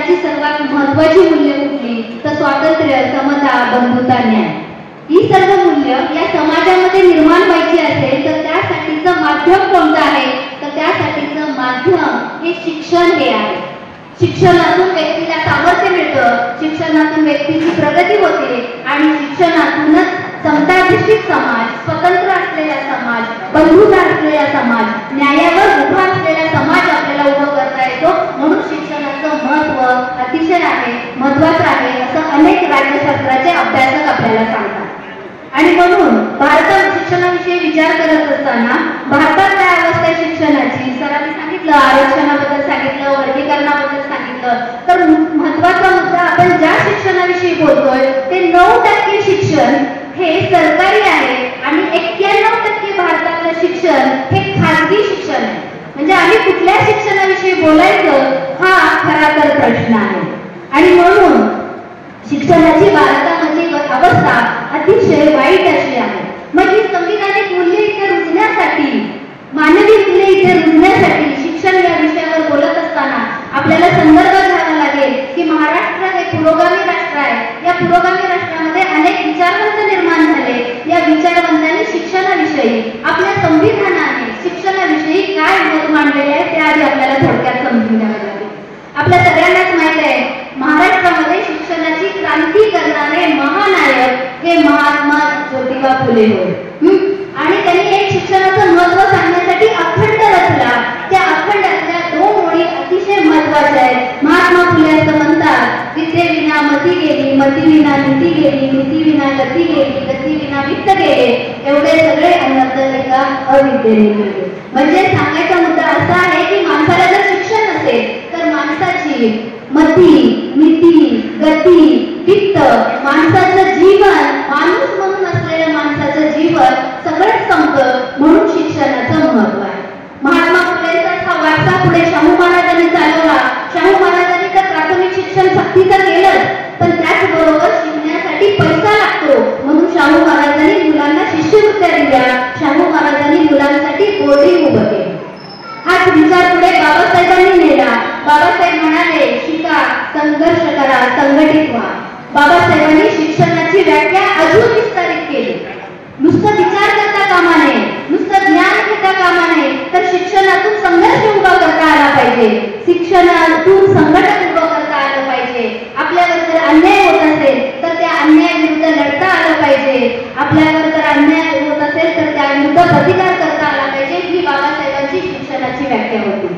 शिक्षणाची सर्वात महत्त्वाची मूल्य कुठली तर स्वातंत्र्य, समता, बंधुता, न्याय. ही सर्व मूल्य या समाजामध्ये निर्माण व्हायची असेल तर त्यासाठीचं माध्यम कोणतं आहे तर त्यासाठीचं माध्यम हे शिक्षण हे आहे. शिक्षणातून व्यक्तीला सामर्थ्य मिळतं, शिक्षणातून व्यक्तीची प्रगती होते आणि शिक्षणातूनच समताधिष्ठित समाज, स्वतंत्र असलेला समाज, बंधुता असलेला समाज, न्यायावर उभा असलेला समाज आपल्याला उभं करता येतो. म्हणून शिक्षणाचं महत्त्व अतिशय आहे, महत्त्वाचं आहे असं अनेक राज्यशास्त्राचे अभ्यासक आपल्याला सांगतात. आणि म्हणून भारतात शिक्षणाविषयी विचार करत असताना भारतात काय अवस्था आहे शिक्षणाची, सरांनी सांगितलं, आरक्षणाबद्दल सांगितलं, वर्गीकरणाबद्दल सांगितलं. तर महत्त्वाचा मुद्दा आपण ज्या शिक्षणाविषयी बोलतोय ते 9% शिक्षण हे सरकारी आहे आणि 91% भारतातलं शिक्षण हे खाजगी शिक्षण आहे. म्हणजे आम्ही कुठल्या शिक्षणाविषयी बोलायचं हा खरा तर प्रश्न आहे. आणि म्हणून शिक्षणाची भारतामधली अवस्था अतिशय वाईट अशी आहे. मग ही संविधानिक मूल्ये इथे रुजण्यासाठी, मानवी मूल्ये इथे रुजण्यासाठी शिक्षण या विषयावर बोलत असताना आपल्याला संदर्भ घ्यावा लागेल की महाराष्ट्र हे पुरोगामी राष्ट्र आहे. या पुरोगामी राष्ट्रामध्ये अनेक विचारवंत निर्माण झाले. या विचारवंतांनी शिक्षणाविषयी, आपल्या संविधानाने शिक्षणाविषयी काय मत मांडलेले आहे ते आधी आपल्याला थोडक्यात समजून घ्यावे लागेल. आपल्या सगळ्यांनाच माहिती आहे महाराष्ट्रामध्ये शिक्षणाची क्रांती करणारे महानायक हे महात्मा ज्योतिबा फुले होय. आणि त्यांनी एक शिक्षणाचं महत्त्व सांगण्यासाठी अखंड रचला. त्या अखंडातल्या 2 ओळी अतिशय महत्त्वाच्या आहेत. महात्मा फुले असं म्हणतात, विद्येविना मती गेली, मतीविना नीती गेली, नीतीविना गती गेली, गतीविना वित्त गेले, एवढे सगळे अनर्थ एका अविद्येने गेले. म्हणजे सांगायचा मुद्दा असा आहे की माणसाला जर शिक्षण नसेल तर माणसाची मती, नीती, गती, वित्त, माणसाचं जीवन, माणूस म्हणून असलेलं माणसाचं जीवन सगळंच संपतं. म्हणून शिक्षणाचं महत्त्व आहे. महात्मा फुलेंचा हा वारसा पुढे शाहू महाराजांनी चालवला. शाहू महाराजांनी तर प्राथमिक शिक्षण सक्तीचं केलं, पण त्याचबरोबर शिकण्यासाठी पैसा लागतो. म्हणून शाहू महाराजांनी मुलांना शिष्यवृत्त्या दिल्या. शाहू महाराजांनी मुलांसाठी बोर्डिंग उभं केलं. हाच विचार पुढे बाबासाहेबांनी नेला. बाबासाहेब म्हणाले, शिका, संघर्ष करा, संघटित व्हा. बाबासाहेबांनी शिक्षणाची व्याख्या अजून विस्तारित केली. नुसतं विचार करता कामा नये, नुसतं ज्ञान घेता कामा नये, तर शिक्षणातून संघर्ष उभा करता आला पाहिजे. शिक्षणातून संघटन उभं करता आलं पाहिजे. आपल्यावर जर अन्याय होत असेल तर त्या अन्यायाविरुद्ध लढता आलं पाहिजे. आपल्यावर जर अन्याय होत असेल तर त्याविरुद्ध प्रतिकार करता आला पाहिजे. ही बाबासाहेबांची शिक्षणाची व्याख्या होती.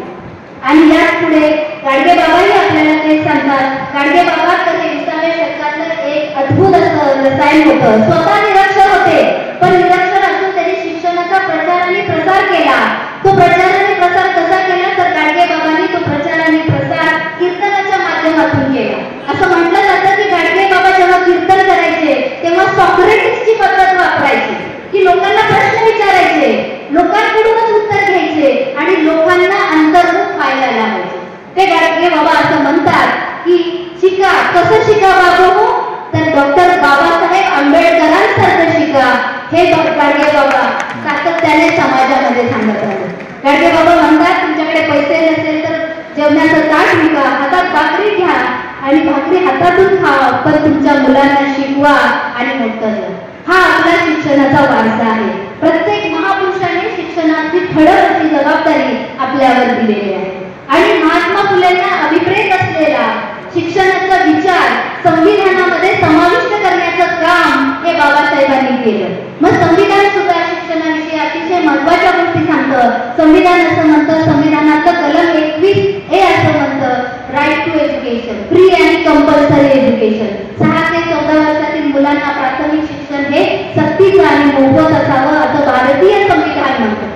आणि याच पुढे गाडगे बाबाही आपल्याला तेच सांगतात. गाडगे बाबा तर हे 20व्या शतकातलं एक अद्भुत असं रसायन होतं. स्वतः निरक्षर होते, पण निरक्षर असून त्यांनी शिक्षणाचा प्रचार आणि प्रसार केला. तो प्रचार आणि प्रसार कसा केला तर गाडगे बाबांनी तो प्रचार आणि प्रसार कीर्तनाच्या माध्यमातून केला. असं म्हटलं जातं की गाडगे बाबा जेव्हा कीर्तन करायचे तेव्हा सॉक्रेटिसची पद्धत वापरायची की लोकांना प्रश्न विचारायचे, लोकांकडूनच उत्तर घ्यायचे आणि लोकांना अंतर्मुख व्हायला लावायचे. ते गाडगे बाबा असं म्हणतात की शिका, कसं शिका बाबू तर डॉक्टर बाबासाहेब आंबेडकरांसारखं शिका. हे गाडगे बाबा सातत्याने समाजामध्ये सांगत आहेत. गाडगे बाबा म्हणतात, तुमच्याकडे पैसे नसेल तर जेवणाचं ताट विका, हातात भाकरी घ्या आणि भाकरी हातातून खा, पण तुमच्या मुलांना शिकवा आणि मोठं करा. हा आपला शिक्षणाचा वारसा आहे. प्रत्येक महापुरुषाने शिक्षणाची ठळक अशी जबाबदारी आपल्यावर दिलेली आहे. आणि महात्मा फुलेंना अभिप्रेत असलेला शिक्षणाचा विचार संविधानामध्ये समाविष्ट करण्याचं काम हे बाबासाहेबांनी केलं. मग संविधान सुद्धा शिक्षणाविषयी अतिशय महत्त्वाच्या गोष्टी सांगतं. संविधान असं म्हणतं, संविधानाचं कलम 21 हे असं म्हणतं, right to education, free and compulsory education. 6 ते 14 वर्षातील मुलांना प्राथमिक शिक्षण हे सक्तीचं आणि मोफत असावं असं भारतीय संविधान म्हणतं.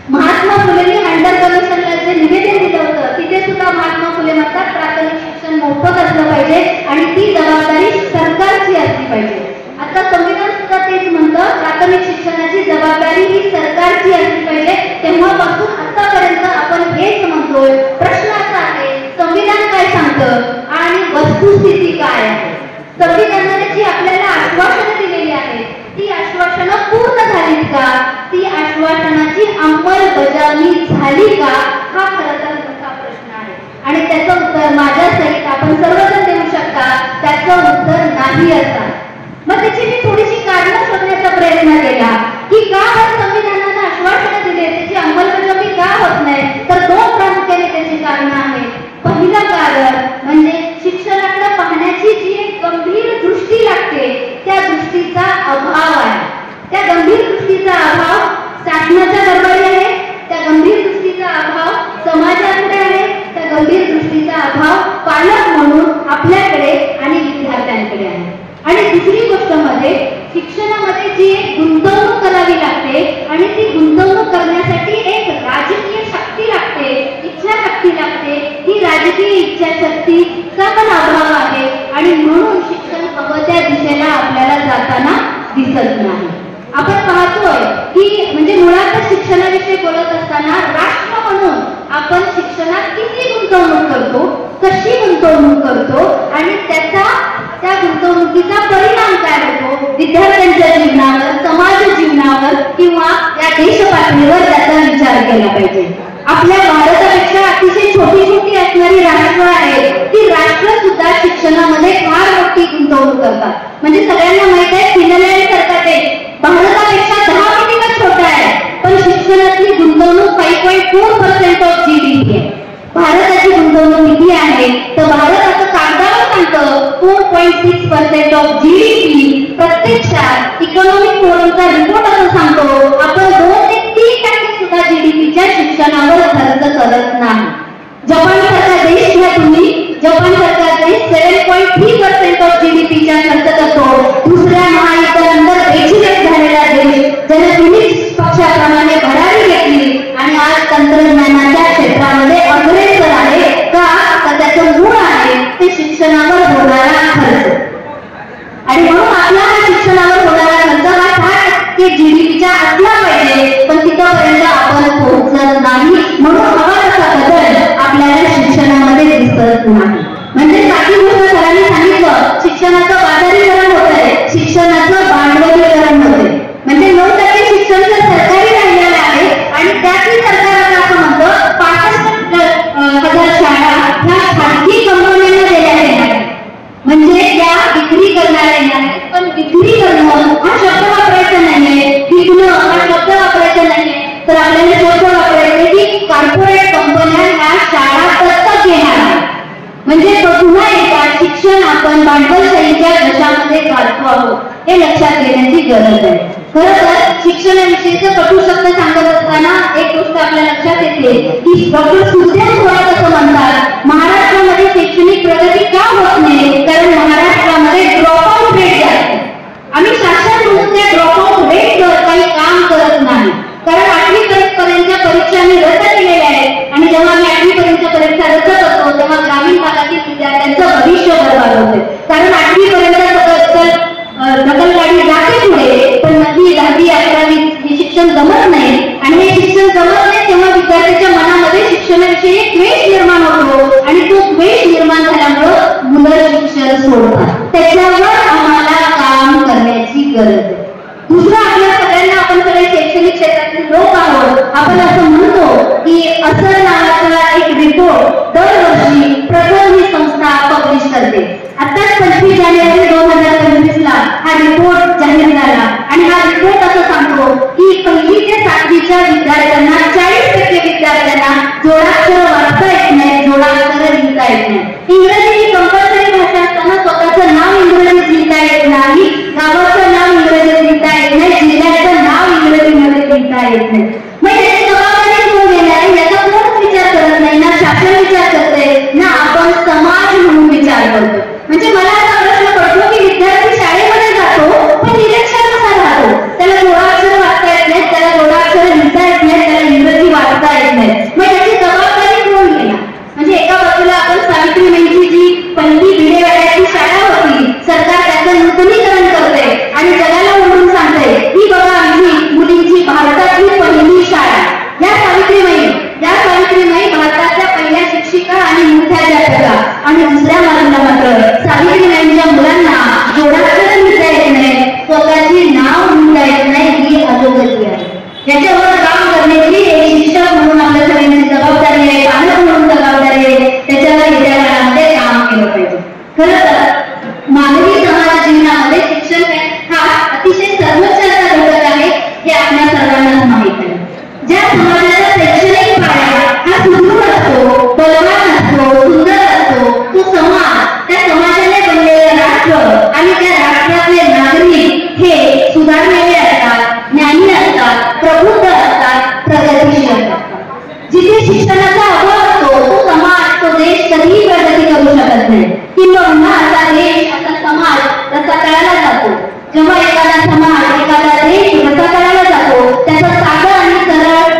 महात्मा फुलेंनी हंटर कमिशनला जे निवेदन दिलं होतं तिथे सुद्धा महात्मा फुले म्हणतात प्राथमिक शिक्षण मोफत असलं पाहिजे आणि ती जबाबदारी सरकारची असली पाहिजे. आता संविधान सुद्धा तेच म्हणतं, प्राथमिक शिक्षणाची जबाबदारी ही सरकारची असली पाहिजे. तेव्हापासून आतापर्यंत आपण हेच म्हणतोय. प्रश्न असा आहे, संविधान काय सांगतं आणि वस्तुस्थिती काय आहे? संविधानाने जी आपल्याला आश्वासनं दिलेली आहेत ती आश्वासनं पूर्ण झालीत का? ती आश्वासनाची अंमलबजावणी झाली का? हा खरं तर मोठा प्रश्न आहे आणि त्याचं उत्तर माझ्या सहित त्याचं उत्तर नाही असतात. मग त्याची मी थोडीशी कारणं शोधण्याचा प्रयत्न केला की का संविधानानं आश्वासनं दिले त्याची अंमलबजावणी का होत नाही. तर दोन प्रामुख्याने त्याची कारणं आहेत. पहिलं कारण म्हणजे शिक्षणाकडे पाहण्याची जी एक गंभीर दृष्टी लागते त्या दृष्टीचा अभाव आहे. त्या गंभीर दृष्टीचा अभाव शासनाच्या दरबारी आहे. त्या गंभीर दृष्टीचा अभाव समाजाकडे आहे. त्या गंभीर दृष्टीचा अभाव पालक म्हणून आपल्याकडे आणि विद्यार्थ्यांकडे आहे. आणि दुसरी गोष्ट मध्ये शिक्षणामध्ये जी एक गुंतवणूक करावी लागते आणि ती गुंतवणूक करण्यासाठी एक राजकीय शक्ती लागते, इच्छाशक्ती लागते. ही राजकीय इच्छाशक्तीचा पण अभाव आहे आणि म्हणून शिक्षण हवं त्या दिशेला आपल्याला जाताना दिसत नाही. आपण पाहतोय की म्हणजे मुळातच शिक्षणाविषयी बोलत असताना राष्ट्र म्हणून आपण शिक्षणात किती गुंतवणूक करतो, कशी गुंतवणूक करतो आणि त्या गुंतवणुकीचा परिणाम काय होतो विद्यार्थ्यांच्या जीवनावर, समाज जीवनावर किंवा या देश पातळीवर त्याचा विचार केला पाहिजे. आपल्या भारतापेक्षा अतिशय छोटी छोटी असणारी राष्ट्र आहेत ती राष्ट्र सुद्धा शिक्षणामध्ये फार मोठी गुंतवणूक करतात. म्हणजे सगळ्यांना माहित आहे फिनलँड सरकार भारतापेक्षा 10 पटीने छोटा आहे पण शिक्षणातली गुंतवणूक 5.4% ऑफ GDP आहे. भारताची गुंतवणूक किती आहे तर भारत असं कागदावर सांगतं 4.6% ऑफ GDP. प्रत्यक्षात इकॉनॉमिक फोरमचा रिपोर्ट असं सांगतो आपण 2 ते 3% सुद्धा GDPच्या शिक्षणावर खर्च करत नाही. जपान सारखा देश घ्या तुम्ही, जपान सारखा देश 7.3% ऑफ GDPच्या खर्च करतो. दुसऱ्या महायुद्धानंतर बेचिरत झालेला देश ज्याने कम्युनिस्ट पक्षाप्रमाणे भरारी घेतली आणि आज तंत्रज्ञानाच्या क्षेत्रामध्ये अग्रेसर आहे का तर त्याचं मूळ आहे ते शिक्षणावर होणारा खर्च. आणि म्हणून आपला शिक्षणावर होणारा खर्च हा 10% GDPच्या असला पाहिजे पण तिथपर्यंत आपण पोहोचत नाही. म्हणून हवा तसा बदल आपल्याला शिक्षणामध्ये दिसत नाही. म्हणजे बाकी गोष्ट सरांनी सांगितलं शिक्षणाचं बाजारीकरण होत आहे, शिक्षणाचं भांडवलीकरण होते. म्हणजे 9% शिक्षण जर सरकारी राहिलेलं आहे आणि त्यातही सरकार असं म्हणतं 65,000 शाळा ह्या खाजगी कंपन्यांना देण्यात येणार. म्हणजे त्या विक्री करणाऱ्या नाही पण विक्री करणं हा शब्द वापरायचा नाहीये, विकणं हा शब्द वापरायचा नाहीये तर आपल्याला शब्द वापरायचे की कॉर्पोरेट कंपन्या ह्या शाळा दत्तक घेणार. म्हणजे पुन्हा एकदा शिक्षण आपण भांडवलशाहीच्या दशामध्ये घालतो आहोत हे लक्षात घेण्याची गरज आहे. खरं तर शिक्षणाविषयीचं कटू शब्द सांगत असताना एक गोष्ट आपल्या लक्षात येते की डॉक्टर सुखदेव थोरात असं म्हणतात महाराष्ट्रामध्ये शैक्षणिक प्रगती का होत नाही कारण महाराष्ट्रामध्ये ड्रॉपआउट रेट जास्त. आम्ही शासन म्हणून त्या ड्रॉपआउट रेटवर काही काम करत नाही. कारण 8वी पर्यंतच्या परीक्षा आम्ही रद्द केलेल्या आहेत आणि जेव्हा आम्ही 8वी पर्यंतच्या परीक्षा रद्द करतो तेव्हा ग्रामीण भागातील विद्यार्थ्यांचं भविष्य बरबाद होते. कारण 8वी पर्यंत ढकलगाडी जाते पुढे पण 9वी 10वी 11वी हे शिक्षण जमत नाही आणि हे शिक्षण जमत नाही तेव्हा विद्यार्थ्याच्या मनामध्ये शिक्षणाविषयी एक द्वेष निर्माण होतो आणि तो द्वेष निर्माण झाल्यामुळं मुलं शिक्षण सोडतात. त्याच्यावर आम्हाला काम करण्याची गरज आहे. दुसरं आपल्या सगळ्यांना आपण सगळे शैक्षणिक क्षेत्रातील लोक आहोत आपण असं म्हणतो की असं नावाचा एक रिपोर्ट दरवर्षी प्रथम ही संस्था पब्लिश करते. आताच 25 जानेवारी 2025 हा रिपोर्ट जाहीर झाला आणि हा रिपोर्ट असं सांगतो की 1ली ते 7वीच्या विद्यार्थ्यांना 40% विद्यार्थ्यांना जोडाक्षर वाचता येत नाही, जोडाक्षर लिहिता येत नाही. इंग्रजी ही कंपल्सरी भाषा असताना स्वतःचं नाव इंग्रजीत लिहिता येत नाही, गावाचं नाव इंग्रजीत लिहिता येत नाही, जिल्ह्याचं नाव इंग्रजीमध्ये लिहिता येत नाही. मग याची जबाबदारी कोण घेणार याचा कोणच विचार करत नाही. ना शासन विचार करते ना आपण समाज म्हणून विचार करतो. म्हणजे मला असा प्रश्न पडतो की विद्यार्थी शाळेमध्ये जातो पण निरीक्षण कसा राहतो. त्याला जोडाक्षर वाचता येत नाही, त्याला जोडाक्षर लिहिता येत नाही, त्याला इंग्रजी वाचता येत नाही. मग याची जबाबदारी कोण घेणार. म्हणजे एका बाजूला आपण सावित्रीबाईंची जी पहिली भिडेवाड्याची शाळा होती सरकार त्याचं नूतनीकरण करते आणि जगाला म्हणून सांगते ही बघा आमची मुलींची भारतातली पहिली शाळा. या सावित्रीबाई भारताच्या पहिल्या शिक्षिका आणि मुख्याध्यापिका आणि दुसऱ्या बाजूला मात्र सावित्रीबाईंच्या मुलांना जोडाक्षर लिहिता येत नाही, स्वतःची नाव लिहिता येत नाही ही अधोगती आहे. याच्यावर काम करण्याची एक शिक्षक म्हणून आपल्या सगळ्यांची जबाबदारी आहे, पालक म्हणून जबाबदारी आहे. त्याच्यावर येत्या काळामध्ये काम केलं पाहिजे. खरं तर करू शकत नाही. किंवा असा देश असा समाज रसातळाला जातो. जेव्हा एखादा समाज एखादा देश रसातळाला जातो त्याचा साधा आणि सरळ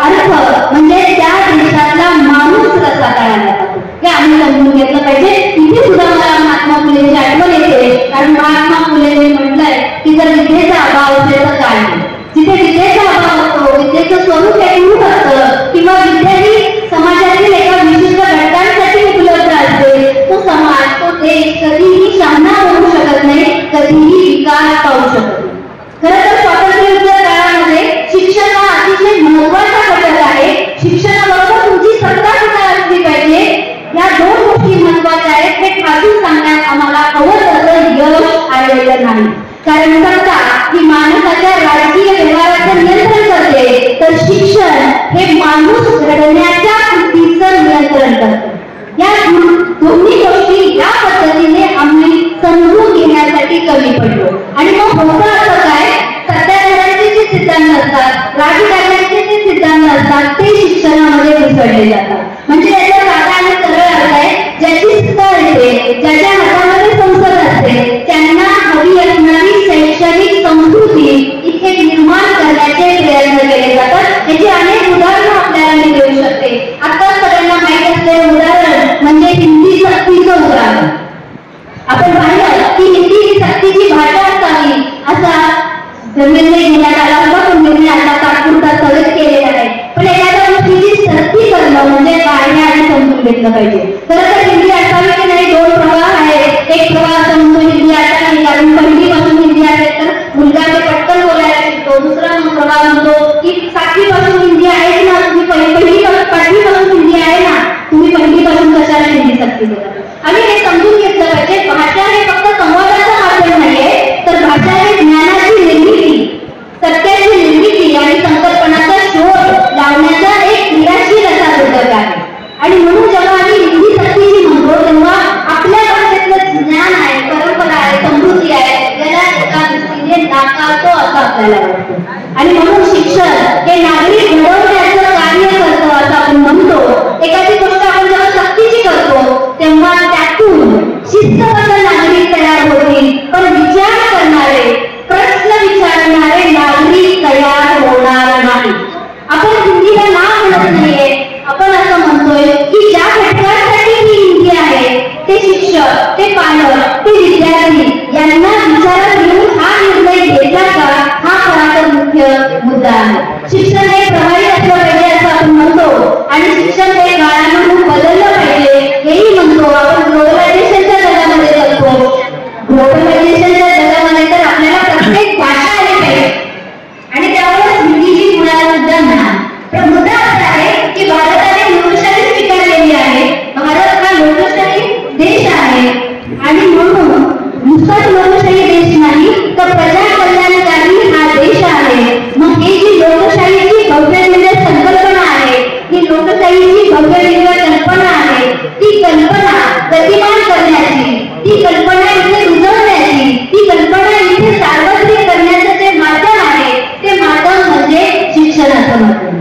अर्थ म्हणजे त्या देशातला माणूस रसातळाला जातो. हे आम्ही समजून घेतलं पाहिजे. इथे सुद्धा मला महात्मा फुलेंची आठवण येते, कारण महात्मा फुलेंनी म्हटलंय की जर विद्येचा अभाव असेल तर काय नाही. जिथे विद्येचा अभाव असतो, विद्येचं स्वरूप एकरूप असतं किंवा विद्या ही समाजातील एका विशिष्ट घटकांसाठी उपलब्ध असते, तो समाज तो देश कधीही शहाणा होऊ शकत नाही, कधीही विकास पाहू शकत नाही. खरं तर स्वातंत्र्योत्तर काळामध्ये शिक्षण हा अतिशय महत्वाचा घटक आहे. शिक्षणाबरोबर तुमची सत्ता सुद्धा असली पाहिजे. या दोन गोष्टी महत्वाच्या आहेत. हे ठासून सांगण्यात आम्हाला हवं तसं यश आलेलं नाही. कारण सत्ता ही माणसाच्या राजकीय व्यवहाराचं नियंत्रण करते, तर शिक्षण हे माणूस घडवण्याच्या कृतीचं नियंत्रण करते. या दोन्ही गोष्टी या पद्धतीने आम्ही समजून घेण्यासाठी कमी पडलो. आणि मग होतं असं काय, सत्ताधाऱ्यांचे जे सिद्धांत असतात, राजकारण्यांचे जे सिद्धांत असतात ते शिक्षणामध्ये मिसळले जातात. म्हणजे याचा साधा आणि सरळ अर्थ आहे, ज्याची सत्ता असते, ज्याच्या हातामध्ये संसद असते, त्यांना हवी असणारी शैक्षणिक समृद्धी इथे निर्माण करण्याचे प्रयत्न केले जातात. याची अनेक उदाहरणं आपल्याला मी देऊ शकते. आता सगळ्यांना माहीत असलेलं उदाहरण म्हणजे हिंदी सक्तीचं उदाहरण. आपण पाहिलं की हिंदी ही सक्तीची भाषा असावी असा निर्णय घेण्यात आला होता, तो निर्णय आता तात्पुरता स्थगित केलेला आहे. पण एखाद्या गोष्टीची सक्ती करणं म्हणजे काय हे आधी समजून घेतलं पाहिजे. खरं तर हिंदी असावी की नाही, दोन प्रवाह आहेत. एक प्रवाह असं म्हणतो हिंदी आता नाही, कारण पहिलीपासून हिंदी असेल तर मुलगा ते पटकन बोलायला शिकतो. दुसरा प्रवाह म्हणतो की सातवीपासून हिंदी आहे ना, तुम्ही पाचवीपासून हिंदी आहे ना, तुम्ही पहिलीपासून कशाला हिंदी सक्ती देता. आणि हे समजून घेतलं पाहिजे, भाषा हे फक्त संवादाचं माध्यम नाहीये, तर भाषा हे ज्ञानाची निर्मिती, सत्याची निर्मिती आणि संकल्पनाचा शोध लावण्याचा एक क्रियाशील असा घटक आहे. आणि म्हणून जेव्हा आम्ही हिंदी सक्तीची म्हणतो तेव्हा आपल्या भाषेतलं ज्ञान आहे, परंपरा आहे, समृद्धी आहे, याला एका दृष्टीने नाकारतो असं आपल्याला वाटतं. आणि म्हणून शिक्षण हे नागरिक घडवण्याचं कार्य करतं असं आपण म्हणतो. एखादी गोष्ट आपण जेव्हा सक्तीची करतो तेव्हा त्यातून शिस्तबद्ध नागरिक तयार होतील, पण विचार करणारे, प्रश्न विचारणारे नागरिक तयार होणार नाही. आपण हिंदीला नाव म्हणत नाहीये, आपण असं म्हणतोय की ज्या घटकांसाठी ही हिंदी आहे ते शिक्षक, ते पालक, ते विद्यार्थी यांना विचारात घेऊन हा निर्णय घेतला का, हा खरा तर मुख्य मुद्दा आहे. शिक्षण हे प्रभावी असलं पाहिजे असं आपण म्हणतो, आणि शिक्षण हे काळानुरूप बदललं पाहिजे हेही म्हणतो. आपण ग्लोबलायझेशनच्या जगामध्ये जगतो. ग्लोबलायझेशनच्या जगामध्ये तर आपल्याला प्रत्येक भाषा आली पाहिजे आणि त्यावरच हिंदीची मुळाला सुद्धा म्हणा. तर मुद्दा असा आहे की भारताने लोकशाही स्वीकारलेली आहे. भारत हा लोकशाही देश आहे आणि म्हणून नुसताच लोकशाही देश नाही तर प्रजा कल्याणकारी हा देश आहे. मग ही जी लोकशाहीची भव्य दिव्य संकल्पना आहे, ही लोकशाहीची भव्य दिव्य कल्पना आहे, ती कल्पना गतिमान करण्याची, ती कल्पना इथे रुजवण्याची, ती कल्पना इथे सार्वत्रिक करण्याचं जे माध्यम आहे ते माध्यम म्हणजे शिक्षणाचं माध्यम.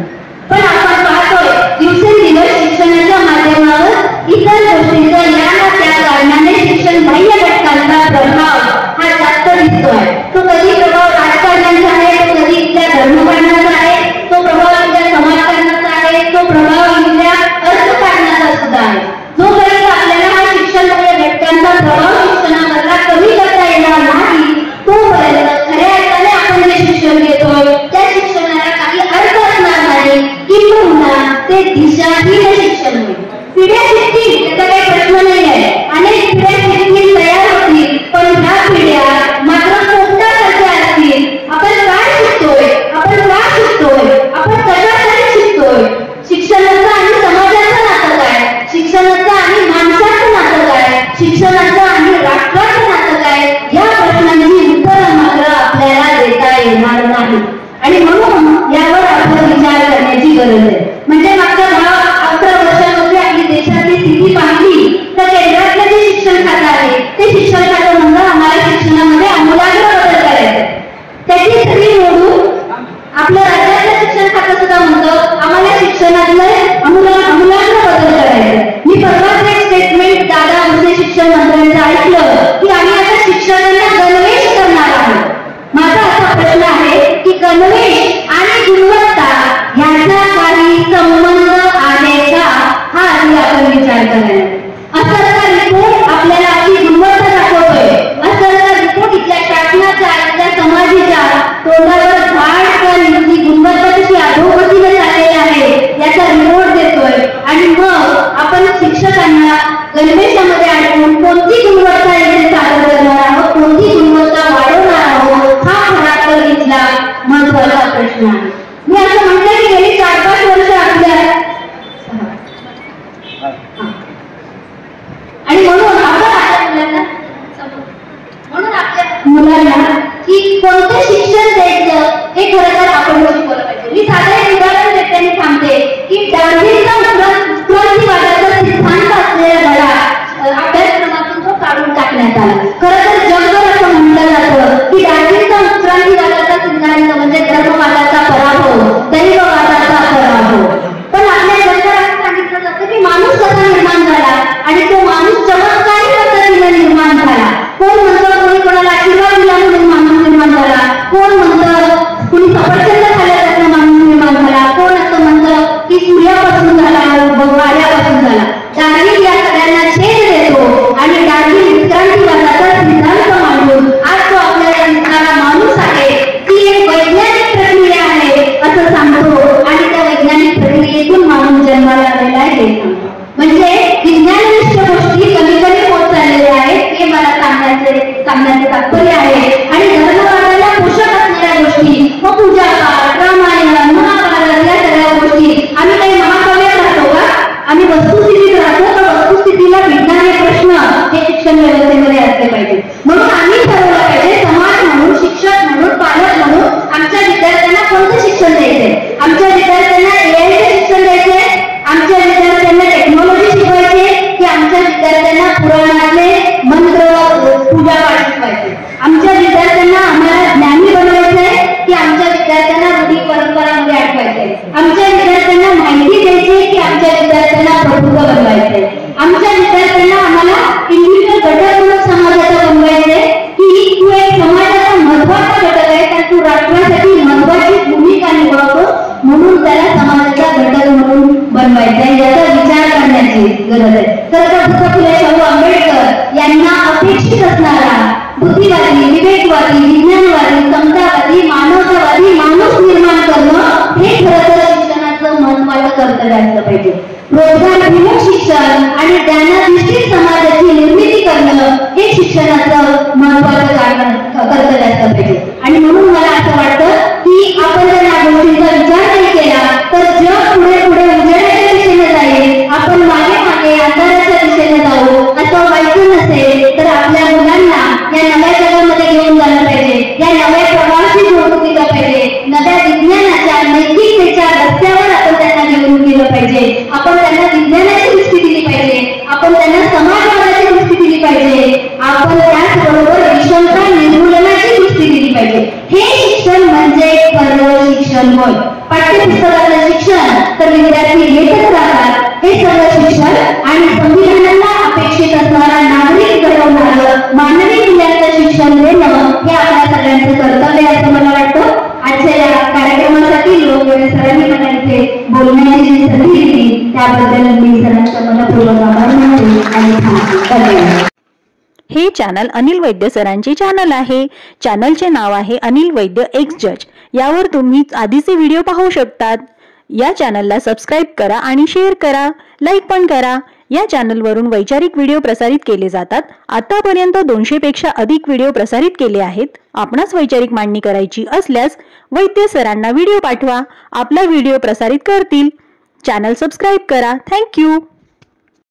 पण आपण पाहतोय दिवसेंदिवस शिक्षणाच्या माध्यमावर इतर गोष्टींचा या ना त्या कारणाने शिक्षण बाह्य घटकांचा प्रभाव हा जास्त दिसतोय. तो कधी प्रभाव राजकारण्यांचा आहे, तो कधी इथल्या धर्मकारणाचा आहे, तो प्रभाव इथल्या समाजकारणाचा आहे, तो प्रभाव इथल्या अर्थकारणाचा सुद्धा आहे. जोपर्यंत आपल्याला हा शिक्षण बाह्य घटकांचा प्रभाव शिक्षणामधला कमी करता येणार नाही तोपर्यंत खऱ्या अर्थाने आपण जे शिक्षण घेतोय त्या शिक्षणाला काही अर्थ असणार नाही, किंवा ते दिशाहीन शिक्षण होईल. पिढ्या शिकतील याचा काही प्रश्न नाही आहे, अनेक पिढ्या शिकतील, तयार होतील, पण ह्या पिढ्या मात्र गुंतवले आहे आणि धर्मवादाला पोषक असणाऱ्या गोष्टी व पूजापाठ, रामायण, महाभारत या सगळ्या गोष्टी आम्ही काही महाकाव्यात राहतो का? आम्ही वस्तुस्थितीत राहतो का? वस्तुस्थितीला विज्ञान प्रश्न हे शिक्षण व्यवस्थेमध्ये असले पाहिजे. म्हणून आम्ही ठरवलं पाहिजे समाज म्हणून, शिक्षक म्हणून, पालक म्हणून आमच्या विद्यार्थ्यांना कोणतं शिक्षण द्यायचंय? आमच्या विद्यार्थ्यांना एआयचे शिक्षण द्यायचे, आमच्या विद्यार्थ्यांना टेक्नॉलॉजी शिकवायचे की आमच्या विद्यार्थ्यांना पुराणातले मंत्र पूजापाठ शिकवायचे? आमच्या विद्यार्थ्यांना आम्हाला ज्ञानी बनवायचंय की आमच्या विद्यार्थ्यांना रूढी परंपरामध्ये अडवायचंय? आमच्या विद्यार्थ्यांना माहिती द्यायची की आमच्या विद्यार्थ्यांना प्रभुत्व बनवायचंय? आमच्या विद्यार्थ्यांना आम्हाला इंडिव्हिज्युअल घटक म्हणून समाजाचा बनवायचंय की तू एक समाजाचा महत्वाचा घटक आहे आणि तू राष्ट्रासाठी महत्वाची भूमिका निभावतो म्हणून त्याला समाजाचा घटक म्हणून बनवायचंय? याचा विचार करण्याची गरज आहे. तर फुले शाहू आंबेडकर यांना अपेक्षित असणारा बुद्धिवादी, विवेकवादी, विज्ञानवादी, समतावादी, मानवतावादी माणूस निर्माण करणं हे खरं तर शिक्षणाचं महत्वाचं कर्तव्य असलं पाहिजे. रोजगारभिमुख शिक्षण आणि ज्ञानाधिष्ठित समाजाची निर्मिती करणं हे शिक्षणाचं महत्वाचं कर्तव्य असलं पाहिजे. आणि म्हणून मला असं वाटतं की आपण जर या गोष्टींचा विचार नाही केला तर जग पुढे पुढे उजेडाच्या दिशेने जाईल, आपण मागे मागे अंधाराच्या दिशेने जाऊ. असं व्हायचं नसेल तर आपल्या मुलांना या नव्या जगामध्ये घेऊन जायला पाहिजे, या नव्या प्रवाहाशी जोडून दिलं पाहिजे, नव्या विज्ञानाच्या नैतिकतेच्या रस्त्यावर आपण त्यांना घेऊन गेलं पाहिजे. आपण त्यांना विज्ञानाची दृष्टी दिली पाहिजे, आपण त्यांना समाजवादाची दृष्टी दिली पाहिजे, आपण त्याचबरोबर विषमता निर्मूलनाची दृष्टी दिली पाहिजे. हे शिक्षण म्हणजे खरं शिक्षण होय. पाठ्यपुस्तकाचं शिक्षण तर विद्यार्थी घेतच राहतात, हे सगळं शिक्षण आणि संविधानाला अपेक्षित असणारा नागरिक घडवणारं मानवी मूल्यांचं शिक्षण देणं हे आपल्या सगळ्यांचं कर्तव्य असं मला वाटतं. आजच्या या कार्यक्रमासाठी लोकवेळ सरांनी मला इथे बोलण्याची जी संधी दिली त्याबद्दल मी सरांचा मनपूर्वक आभार मानते आणि धन्यवाद. हे चॅनल अनिल वैद्य सरांचे चॅनल आहे. चॅनलचे नाव आहे अनिल वैद्य एक्स जज. यावर तुम्ही आधीचे व्हिडिओ पाहू शकतात. या चॅनलला सबस्क्राईब करा आणि शेअर करा, लाईक पण करा. या चॅनलवरून वैचारिक व्हिडिओ प्रसारित केले जातात. आतापर्यंत 200 पेक्षा अधिक व्हिडिओ प्रसारित केले आहेत. आपणास वैचारिक मांडणी करायची असल्यास वैद्य सरांना व्हिडिओ पाठवा, आपला व्हिडिओ प्रसारित करतील. चॅनल सबस्क्राईब करा. थँक्यू.